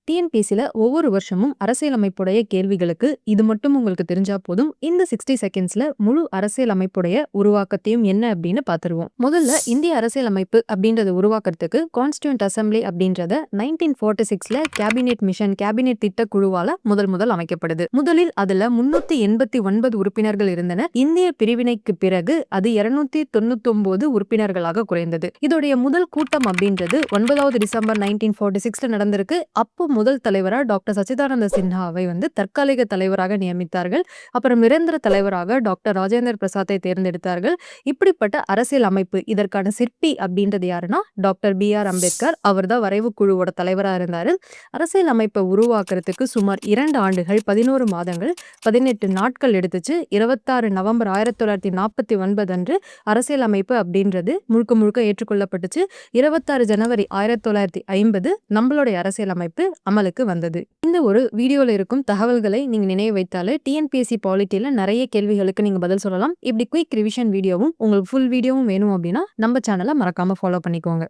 டிஎன்பிஎஸ்சில ஒவ்வொரு வருஷமும் அரசியலமைப்புடைய கேள்விகளுக்கு இது மட்டும் உங்களுக்கு தெரிஞ்சா போதும். இந்த 60 செகண்ட்ஸ்ல முழு அரசியலமைப்புடைய உருவாக்கத்தையும் என்ன அப்படின்னு பார்த்துருவோம். முதல்ல இந்திய அரசியலமைப்பு அப்படின்றத உருவாக்குறதுக்கு கான்ஸ்டியூண்ட் அசம்பிளி அப்படின்றத 1946ல கேபினெட் மிஷன் கேபினெட் திட்ட குழுவால முதல் அமைக்கப்படுது. முதலில் அதுல 389 உறுப்பினர்கள் இருந்தனர். இந்திய பிரிவினைக்கு பிறகு அது 299 உறுப்பினர்களாக குறைந்தது. இதோடைய முதல் கூட்டம் அப்படின்றது 9வது டிசம்பர் 1946ல நடந்திருக்கு. அப்போ முதல் தலைவரா டாக்டர் சச்சிதானந்த சின்ஹாவை தற்காலிக தலைவராக நியமித்தார்கள். அப்புறம் நிரந்தர தலைவராக டாக்டர் ராஜேந்திர பிரசாத்தை தேர்ந்தெடுத்தார்கள். இப்படிப்பட்ட அரசியல் அமைப்பு இதற்கான சிற்பி அப்படின்றது யாருன்னா டாக்டர் BR அம்பேத்கர். அவர் தான் வரைவு குழுவோட தலைவராக இருந்தாரு. அரசியல் அமைப்பை உருவாக்குறதுக்கு சுமார் 2 ஆண்டுகள் 11 மாதங்கள் 18 நாட்கள் எடுத்துச்சு. 26 நவம்பர் 1949 அன்று அரசியல் அமைப்பு அப்படின்றது முழுக்க ஏற்றுக்கொள்ளப்பட்டுச்சு. 26 ஜனவரி 1950 நம்மளுடைய அரசியல் அமைப்பு அமலுக்கு வந்தது. இந்த ஒரு வீடியோல இருக்கும் தகவல்களை நீங்க நினைவு வைத்தாலே டிஎன்பிஎஸ்சி பாலிட்டியில நிறைய கேள்விகளுக்கு நீங்க பதில் சொல்லலாம். இப்படி குயிக் ரிவிஷன் வீடியோவும் உங்களுக்கு ஃபுல் வீடியோவும் வேணும் அப்படின்னா நம்ம சேனலை மறக்காம ஃபாலோ பண்ணிக்கோங்க.